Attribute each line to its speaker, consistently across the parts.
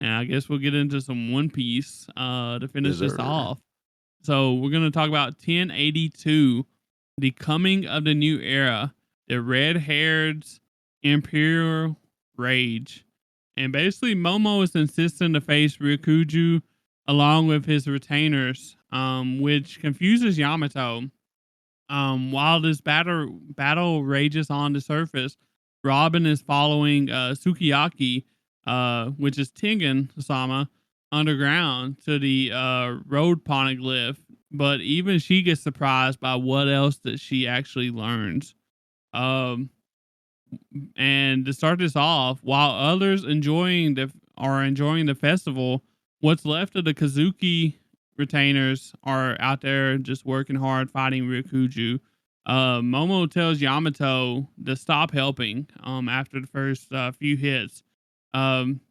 Speaker 1: and I guess we'll get into some One Piece to finish this
Speaker 2: Deserve.
Speaker 1: off. So we're gonna talk about 1082, the coming of the new era, the red-haired imperial rage, and basically Momo is insisting to face Ryukuju along with his retainers, which confuses Yamato. While this battle rages on the surface, Robin is following Sukiyaki, which is Tengen Sama, underground to the road poneglyph. But even she gets surprised by what else that she actually learns. Um, and to start this off, while others enjoying the festival, what's left of the Kazuki retainers are out there just working hard fighting Ryukuju. Momo tells Yamato to stop helping after the first few hits. Um,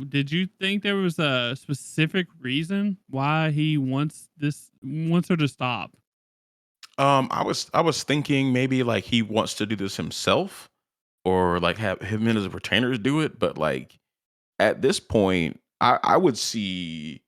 Speaker 1: did you think there was a specific reason why he wants her to stop?
Speaker 2: I was thinking maybe like he wants to do this himself, or like have him and his retainers do it. But like at this point, I would see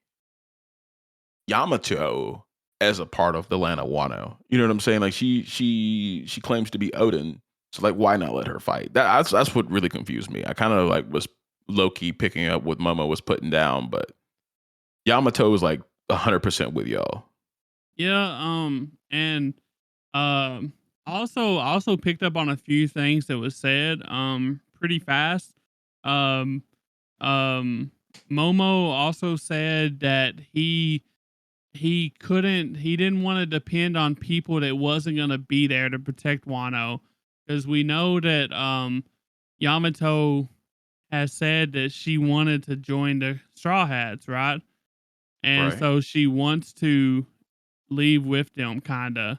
Speaker 2: Yamato as a part of the land of Wano. You know what I'm saying? Like she claims to be Odin, so like why not let her fight? That's what really confused me. I kind of like was low key picking up what Momo was putting down, but Yamato was like 100% with y'all.
Speaker 1: Yeah, and also picked up on a few things that was said pretty fast. Um um Momo also said that he didn't want to depend on people that wasn't going to be there to protect Wano, because we know that Yamato has said that she wanted to join the Straw Hats, right? And
Speaker 2: Right.
Speaker 1: so she wants to leave with them, kind of.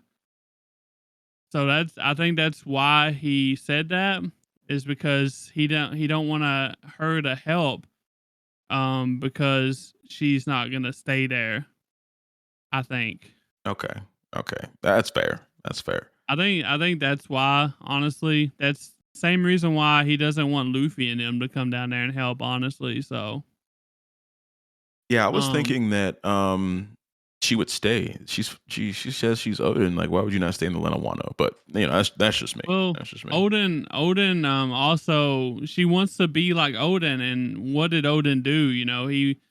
Speaker 1: So I think that's why he said that, is because he don't want her to help because she's not going to stay there, I think.
Speaker 2: Okay. Okay. That's fair. That's fair.
Speaker 1: I think that's why, honestly, that's same reason why he doesn't want Luffy and them to come down there and help, honestly. So,
Speaker 2: Yeah, I was
Speaker 1: um
Speaker 2: thinking that she would stay. She says she's Odin. Like, why would you not stay in the land of Wano? But that's just me.
Speaker 1: well,
Speaker 2: That's just me.
Speaker 1: Odin also, she wants to be like Odin, and what did Odin do?
Speaker 2: He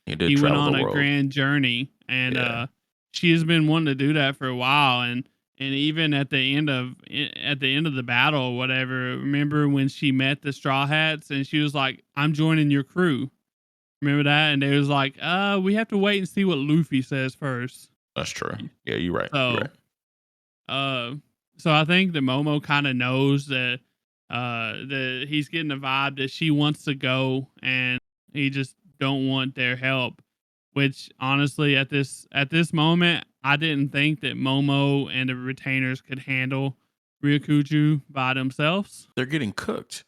Speaker 2: did
Speaker 1: He went
Speaker 2: travel the
Speaker 1: on a
Speaker 2: world.
Speaker 1: grand journey, and
Speaker 2: Yeah.
Speaker 1: she has been wanting to do that for a while, and even at the end of the battle or whatever, remember when she met the Straw Hats and she was like, "I'm joining your crew." Remember that? And they was like, we have to wait and see what Luffy says first.
Speaker 2: That's true. Yeah, you're right. You're
Speaker 1: So,
Speaker 2: right.
Speaker 1: uh, so I think that Momo kind of knows that he's getting the vibe that she wants to go, and he just don't want their help. Which honestly, at this moment, I didn't think that Momo and the retainers could handle Ryokuju by themselves.
Speaker 2: They're getting cooked.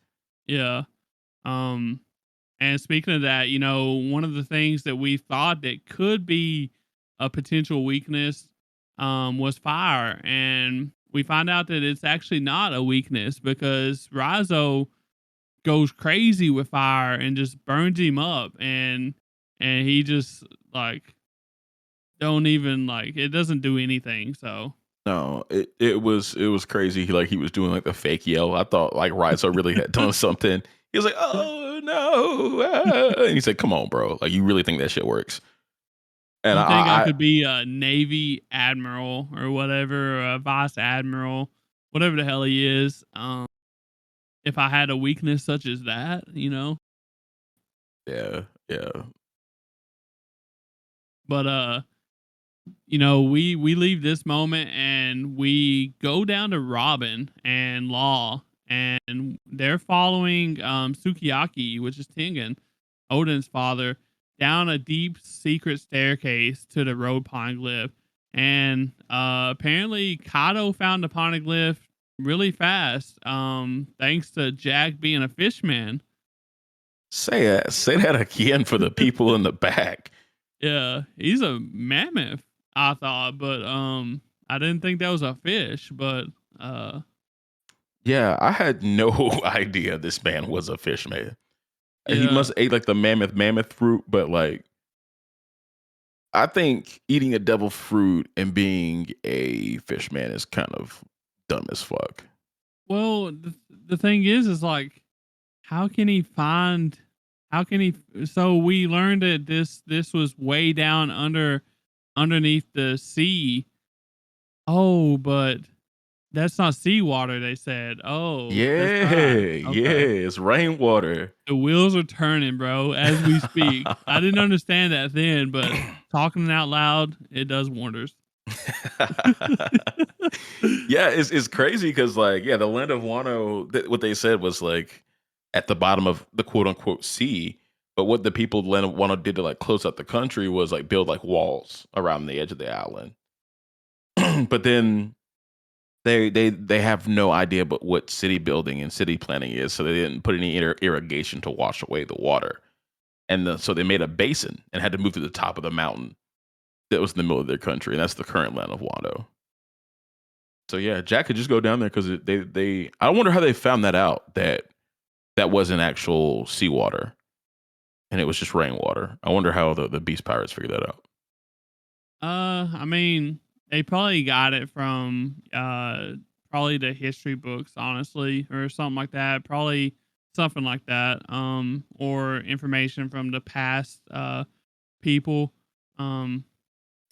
Speaker 1: Yeah. Um, And speaking of that, one of the things that we thought that could be a potential weakness was fire. And we find out that it's actually not a weakness, because Rizo goes crazy with fire and just burns him up. And he just like don't even like it doesn't do anything. So
Speaker 2: No, it was crazy. He was doing like the fake yell. I thought like Raizo really had done something. He was like, "Oh no!" And he said, "Come on, bro. Like you really think that shit works?" And
Speaker 1: you think I
Speaker 2: I
Speaker 1: could be a Navy admiral or whatever, or a vice admiral, whatever the hell he is. If I had a weakness such as that.
Speaker 2: yeah, yeah.
Speaker 1: But we leave this moment and we go down to Robin and Law, and they're following Sukiyaki, which is Tengen, Odin's father, down a deep secret staircase to the road poneglyph. And apparently Kato found the poneglyph really fast, thanks to Jack being a fishman.
Speaker 2: Say that again for the people in the back.
Speaker 1: Yeah, he's a mammoth, I thought, but I didn't think that was a fish, but uh
Speaker 2: Yeah, I had no idea this man was a fish man. He
Speaker 1: Yeah.
Speaker 2: must ate like the mammoth fruit, but like I think eating a devil fruit and being a fish man is kind of dumb as fuck.
Speaker 1: Well, the thing is like, how can he find? How can he? So we learned that this was way down underneath the sea. Oh, but that's not seawater. They said. Oh, that's
Speaker 2: Yeah,
Speaker 1: right.
Speaker 2: yeah,
Speaker 1: Okay.
Speaker 2: it's rainwater.
Speaker 1: The wheels are turning, bro, as we speak. I didn't understand that then, but talking out loud, it does wonders.
Speaker 2: Yeah, it's crazy because like yeah, the land of Wano. What they said was like at the bottom of the quote unquote sea. But what the people of the land of Wano did to like close out the country was like build like walls around the edge of the island. But then they have no idea but what city building and city planning is, so they didn't put any irrigation to wash away the water, and so they made a basin and had to move to the top of the mountain that was in the middle of their country, and that's the current land of Wano. So yeah, Jack could just go down there because they I wonder how they found that out that wasn't actual seawater and it was just rainwater. I wonder how the Beast Pirates figured that out.
Speaker 1: I mean, they probably got it from probably the history books, honestly, or something like that. Probably something like that. Or information from the past people. Um,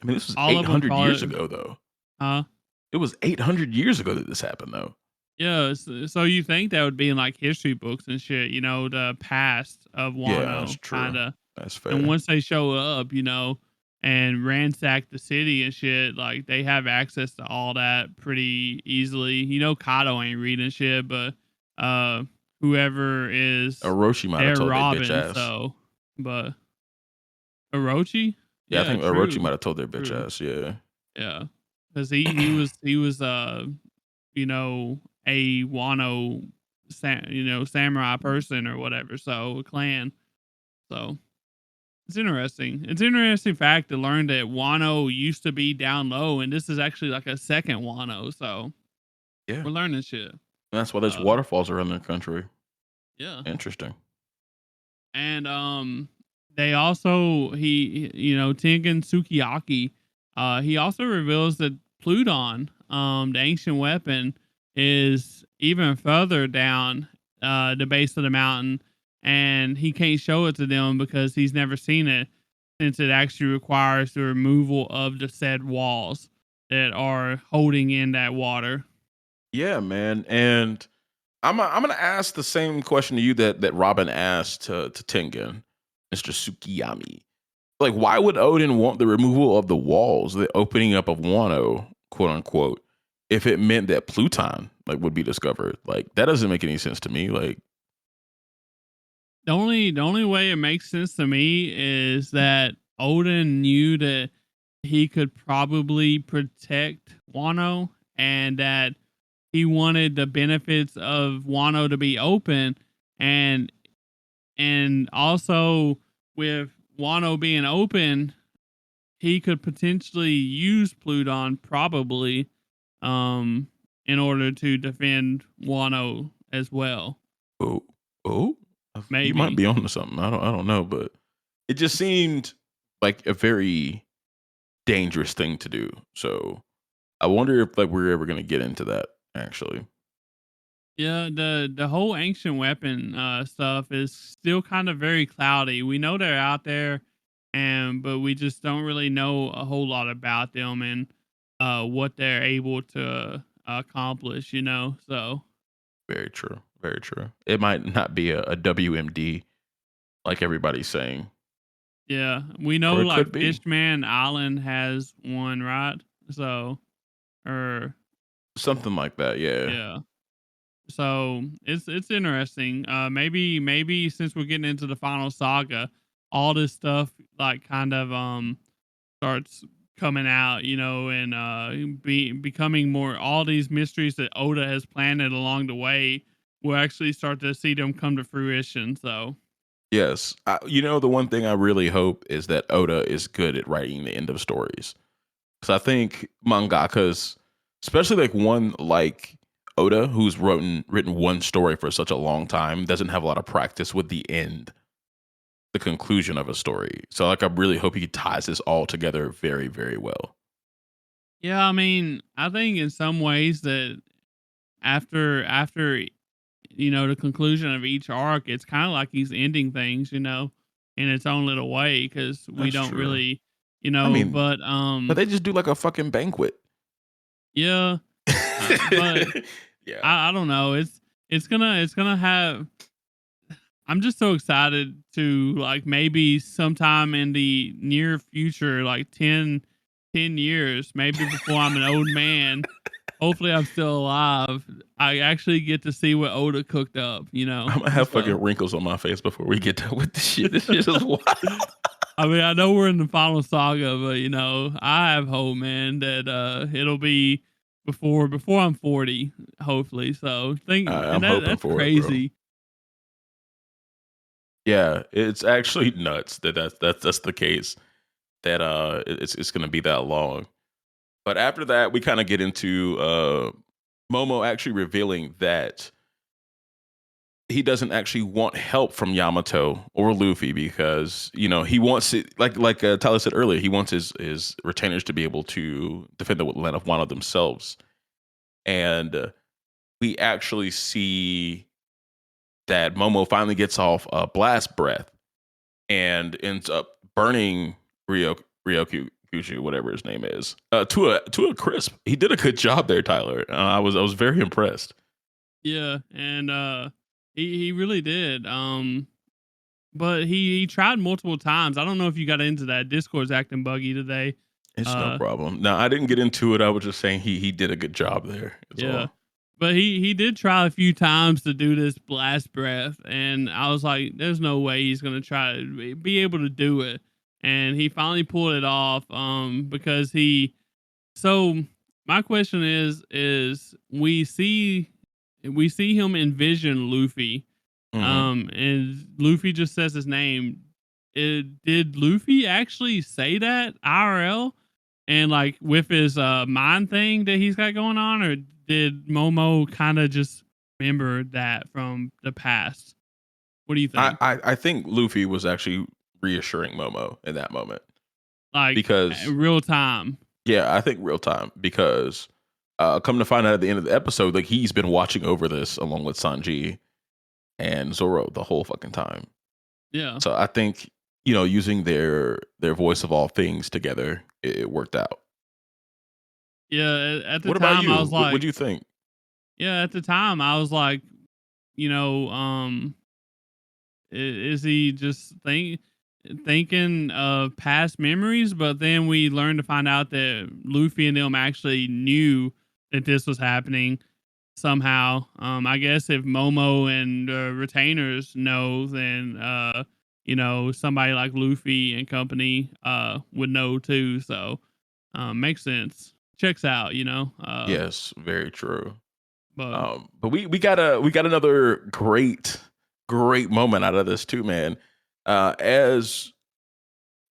Speaker 2: I mean, this was
Speaker 1: all of them
Speaker 2: 800 years
Speaker 1: probably.
Speaker 2: ago, though.
Speaker 1: Huh?
Speaker 2: It was 800 years ago that this happened, though.
Speaker 1: Yeah. So you think that would be in like history books and shit? You know, the past of
Speaker 2: Yeah, that's
Speaker 1: Wano, kind
Speaker 2: true.
Speaker 1: of.
Speaker 2: That's
Speaker 1: And
Speaker 2: fair.
Speaker 1: once they show up, and ransack the city and shit, like they have access to all that pretty easily. Kato ain't reading shit, but uh whoever is
Speaker 2: Orochi might have
Speaker 1: they're
Speaker 2: told their bitch
Speaker 1: Robin,
Speaker 2: ass.
Speaker 1: so but Orochi?
Speaker 2: Yeah, I
Speaker 1: Yeah,
Speaker 2: think Orochi
Speaker 1: true.
Speaker 2: might have told their bitch
Speaker 1: True.
Speaker 2: ass. Yeah.
Speaker 1: Yeah. Cause he was you know, a Wano samurai person or whatever, so a clan. So it's interesting. It's an interesting fact to learn that Wano used to be down low, and this is actually like a second Wano. So
Speaker 2: Yeah.
Speaker 1: we're learning shit.
Speaker 2: And that's why there's
Speaker 1: Uh,
Speaker 2: waterfalls around their country.
Speaker 1: yeah,
Speaker 2: Interesting.
Speaker 1: and they also Tengen Sukiyaki. He also reveals that Pluton, the ancient weapon, is even further down the base of the mountain, and he can't show it to them because he's never seen it, since it actually requires the removal of the said walls that are holding in that water.
Speaker 2: Yeah, man. And I'm gonna ask the same question to you that Robin asked to Tengen, Mr. Sukiyami. Like, why would Odin want the removal of the walls, the opening up of Wano, quote unquote, if it meant that Pluton like would be discovered? Like, that doesn't make any sense to me. Like,
Speaker 1: The only way it makes sense to me is that Odin knew that he could probably protect Wano, and that he wanted the benefits of Wano to be open, and also with Wano being open, he could potentially use Pluton probably um in order to defend Wano as well.
Speaker 2: oh, oh, you might
Speaker 1: Maybe.
Speaker 2: be on to something. I don't know, but it just seemed like a very dangerous thing to do. So I wonder if like we're ever gonna get into that actually.
Speaker 1: Yeah, the whole ancient weapon stuff is still kind of very cloudy. We know they're out there, and but we just don't really know a whole lot about them and what they're able to accomplish. So
Speaker 2: Very true. Very true. It might not be a WMD like everybody's saying,
Speaker 1: yeah, we know
Speaker 2: or it
Speaker 1: like
Speaker 2: could be
Speaker 1: Fishman Island has one, right? So or
Speaker 2: something like that. Yeah.
Speaker 1: yeah. So it's interesting. Maybe since we're getting into the final saga, all this stuff like kind of starts coming out, and becoming more, all these mysteries that Oda has planted along the way. We'll actually start to see them come to fruition. So
Speaker 2: Yes. The one thing I really hope is that Oda is good at writing the end of stories. Because I think mangakas, especially like one like Oda, who's written one story for such a long time, doesn't have a lot of practice with the end the conclusion of a story. So like I really hope he ties this all together very, very well.
Speaker 1: Yeah, I mean, I think in some ways that after the conclusion of each arc, it's kind of like he's ending things, in its own little way because we
Speaker 2: That's
Speaker 1: don't
Speaker 2: true.
Speaker 1: really,
Speaker 2: I mean,
Speaker 1: but
Speaker 2: but they just do like a fucking banquet.
Speaker 1: yeah, but
Speaker 2: Yeah.
Speaker 1: I don't know. It's gonna have. I'm just so excited to like maybe sometime in the near future, like 10 years, maybe before I'm an old man. Hopefully, I'm still alive. I actually get to see what Oda cooked up,
Speaker 2: I'm gonna
Speaker 1: and
Speaker 2: have
Speaker 1: stuff.
Speaker 2: fucking wrinkles on my face before we get done with this shit. This shit is wild.
Speaker 1: I mean, I know we're in the final saga, but I have hope, man, that it'll be before I'm 40, hopefully. So and
Speaker 2: I'm hoping
Speaker 1: that's
Speaker 2: for it, bro.
Speaker 1: crazy.
Speaker 2: Yeah, it's actually nuts that's the case. That it's gonna be that long. But after that, we kind of get into Momo actually revealing that he doesn't actually want help from Yamato or Luffy because he wants it like Tyler said earlier. He wants his retainers to be able to defend the land of Wano themselves, and we actually see that Momo finally gets off a blast breath and ends up burning Ryokuju, whatever his name is, to a crisp. He did a good job there, Tyler. I was very impressed.
Speaker 1: Yeah, and he really did. But he tried multiple times. I don't know if you got into that. Discord's acting buggy today.
Speaker 2: It's no
Speaker 1: Uh,
Speaker 2: problem. No, I didn't get into it. I was just saying he did a good job there. That's
Speaker 1: yeah.
Speaker 2: all.
Speaker 1: But he did try a few times to do this blast breath, and I was like, "There's no way he's gonna try to be able to do it." And he finally pulled it off. Because he. So my question is we see him envision Luffy,
Speaker 2: Hmm.
Speaker 1: and Luffy just says his name. Did Luffy actually say that IRL? And like with his mind thing that he's got going on, or did Momo kind of just remember that from the past? What do you
Speaker 2: I,
Speaker 1: think?
Speaker 2: I I think Luffy was actually reassuring Momo in that moment
Speaker 1: Like
Speaker 2: because
Speaker 1: real time?
Speaker 2: yeah, I think real time because come to find out at the end of the episode, like he's been watching over this along with Sanji and Zoro the whole fucking time.
Speaker 1: Yeah,
Speaker 2: So I think using their voice of all things together, it worked out.
Speaker 1: yeah. At the
Speaker 2: What about
Speaker 1: time, I
Speaker 2: you?
Speaker 1: was
Speaker 2: What
Speaker 1: like,
Speaker 2: do you think?
Speaker 1: yeah. At the time, I was like, you know, um, is he just thinking of past memories? But then we learned to find out that Luffy and them actually knew that this was happening somehow. I guess if Momo and retainers know, then somebody like Luffy and company would know too. So makes sense. Checks out.
Speaker 2: Yes, very true.
Speaker 1: But
Speaker 2: But we got another great moment out of this too, man. As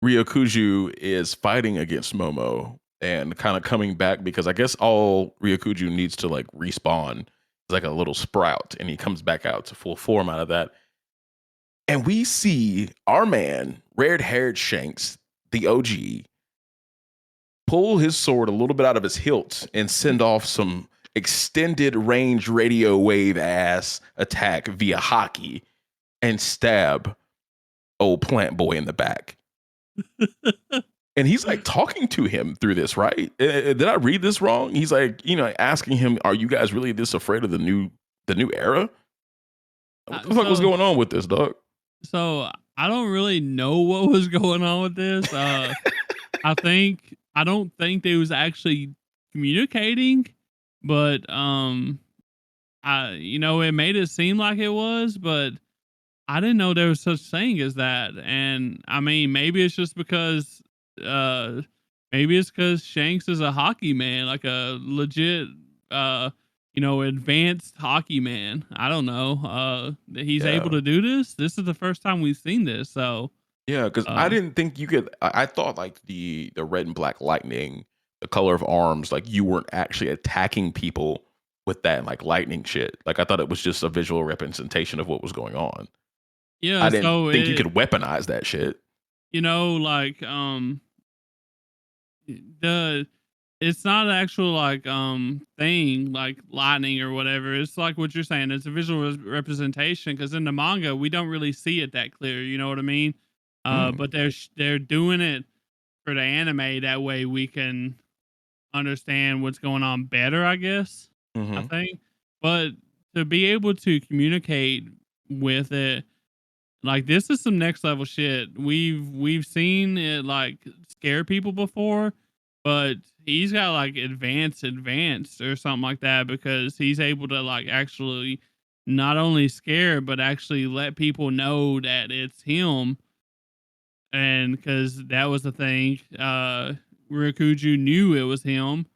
Speaker 2: Ryokuju is fighting against Momo and kind of coming back because I guess all Ryokuju needs to like respawn is like a little sprout, and he comes back out to full form out of that. And we see our man, red haired Shanks, the OG, pull his sword a little bit out of his hilt and send off some extended range radio wave ass attack via hockey and stab old plant boy in the back. And he's like talking to him through this, right? Did I read this wrong? He's like, asking him, "Are you guys really this afraid of the new era? What the fuck was
Speaker 1: so
Speaker 2: going on with this, dog?"
Speaker 1: so I don't really know what was going on with this. I don't think they was actually communicating, but it made it seem like it was, but I didn't know there was such thing as that. And I mean, uh maybe it's because Shanks is a hockey man, like a legit advanced hockey man. I don't know. That he's able
Speaker 2: Yeah.
Speaker 1: to do this. This is the first time we've seen this. So
Speaker 2: Yeah, because I
Speaker 1: uh
Speaker 2: didn't think you could. I thought like the red and black lightning, the color of arms, like you weren't actually attacking people with that like lightning shit. Like I thought it was just a visual representation of what was going on.
Speaker 1: Yeah,
Speaker 2: I didn't
Speaker 1: so
Speaker 2: think you could weaponize that shit.
Speaker 1: like the it's not an actual like thing like lightning or whatever. It's like what you're saying. It's a visual representation because in the manga we don't really see it that clear. You know what I mean?
Speaker 2: Mm.
Speaker 1: But they're doing it for the anime that way we can understand what's going on better. I guess I
Speaker 2: Mhm.
Speaker 1: think, but to be able to communicate with it like this is some next level shit. We've seen it like scare people before, but he's got like advanced or something like that because he's able to like actually not only scare but actually let people know that it's him. And because that was the thing, Rikuju knew it was him,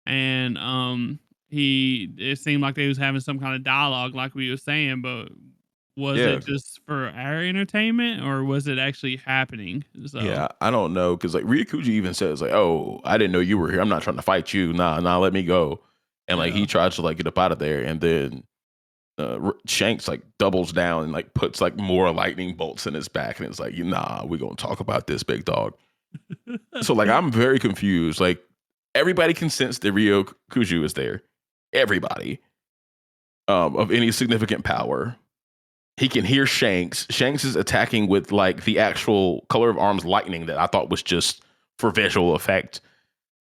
Speaker 1: and he it seemed like they was having some kind of dialogue, like we were saying, but was
Speaker 2: Yeah.
Speaker 1: it just for our entertainment or was it actually happening? So
Speaker 2: Yeah, I don't know because like Ryukuji even says like, "Oh, I didn't know you were here. I'm not trying to fight you. Nah, let me go." And like he
Speaker 1: yeah,
Speaker 2: tries to like get up out of there, and then Shanks like doubles down and like puts like more lightning bolts in his back, and it's like, "Nah, we're gonna talk about this, big dog." So like I'm very confused. Like everybody can sense that Ryukuju is there. Everybody of any significant power. He can hear Shanks. Shanks is attacking with like the actual color of arms lightning that I thought was just for visual effect.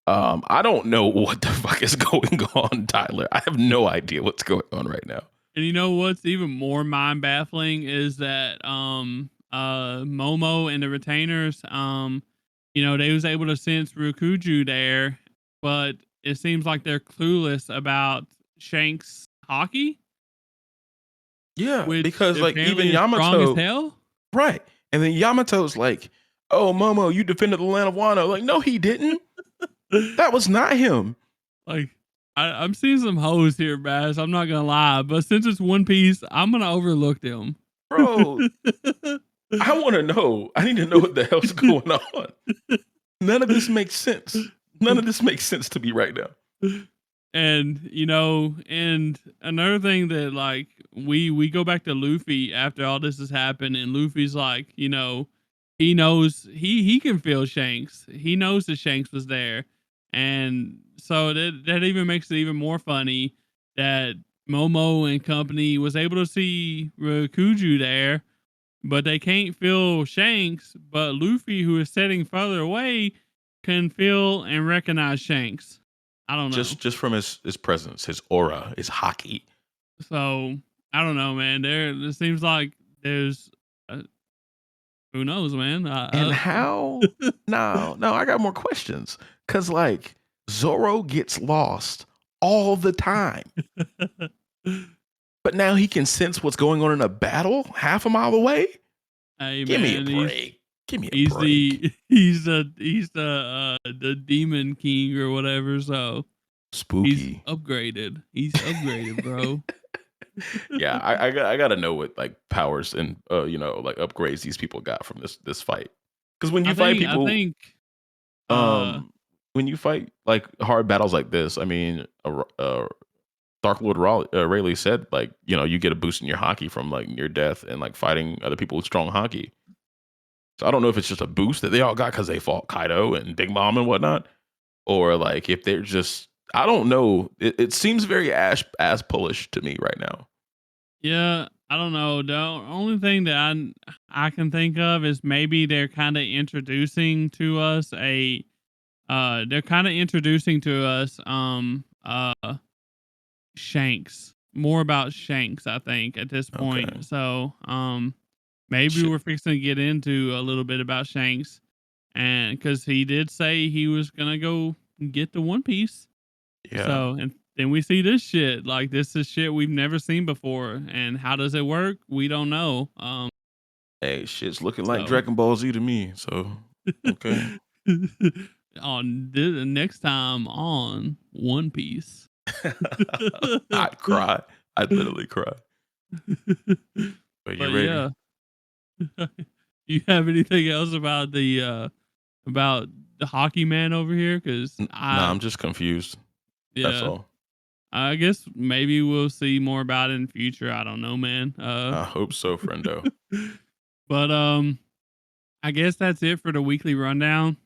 Speaker 2: I don't know what the fuck is going on, Tyler. I have no idea what's going on right now.
Speaker 1: and you know what's even more mind baffling is that Momo and the retainers they was able to sense Rukuju there, but it seems like they're clueless about Shanks hockey,
Speaker 2: Yeah,
Speaker 1: which
Speaker 2: because like even
Speaker 1: apparently is strong as
Speaker 2: Yamato,
Speaker 1: hell.
Speaker 2: right? And then Yamato's like, "Oh, Momo, you defended the land of Wano." Like, no, he didn't. That was not him,
Speaker 1: Like I'm seeing some hoes here, Bass. I'm not gonna lie, but since it's One Piece, I'm gonna overlook them.
Speaker 2: bro. I want to know. I need to know what the hell's going on. None of this makes sense. None of this makes sense to me right now.
Speaker 1: And and another thing that like we go back to Luffy after all this has happened, and Luffy's like, he knows he can feel Shanks. He knows that Shanks was there, and so that even makes it even more funny that Momo and company was able to see Rakuju there, but they can't feel Shanks. But Luffy, who is sitting further away, can feel and recognize Shanks. I don't know.
Speaker 2: Just from his presence, his aura, his hockey.
Speaker 1: So I don't know, man. It seems like there's uh, who knows, man.
Speaker 2: And how? No, I got more questions. Cause like Zoro gets lost all the time, but now he can sense what's going on in a battle half a mile away.
Speaker 1: Hey,
Speaker 2: Give me a
Speaker 1: man.
Speaker 2: break. Give me a
Speaker 1: He's
Speaker 2: break.
Speaker 1: the the demon king or whatever. So he's
Speaker 2: Spooky.
Speaker 1: upgraded. He's upgraded, bro.
Speaker 2: Yeah, I gotta know what like powers and like upgrades these people got from this fight. Because when you fight
Speaker 1: I
Speaker 2: people,
Speaker 1: think uh
Speaker 2: um, when you fight like hard battles like this, I mean, Dark Lord Rayleigh said like you get a boost in your hockey from like near death and like fighting other people with strong hockey. So I don't know if it's just a boost that they all got because they fought Kaido and Big Mom and whatnot, or like if they're just I don't know. It seems very ass pullish to me right now.
Speaker 1: yeah, I don't know. The only thing that I can think of is maybe they're kind of introducing to us Shanks. More about Shanks, I think, at this
Speaker 2: Okay.
Speaker 1: point. So, maybe
Speaker 2: Shit.
Speaker 1: we're fixing to get into a little bit about Shanks, and because he did say he was gonna go get the One Piece.
Speaker 2: Yeah.
Speaker 1: So, and then we see this shit. Like this is shit we've never seen before, and how does it work? We don't know.
Speaker 2: Hey, shit's looking like
Speaker 1: So
Speaker 2: Dragon Ball Z to me. So okay.
Speaker 1: on the next time on One Piece.
Speaker 2: I'd cry. I'd literally cry. Are you
Speaker 1: But
Speaker 2: ready?
Speaker 1: yeah. You have anything else about the hockey man over here? Because
Speaker 2: Nah, I'm just confused. That's
Speaker 1: yeah,
Speaker 2: all.
Speaker 1: I guess maybe we'll see more about it in the future. I don't know, man.
Speaker 2: I hope so, friendo.
Speaker 1: But I guess that's it for the weekly rundown.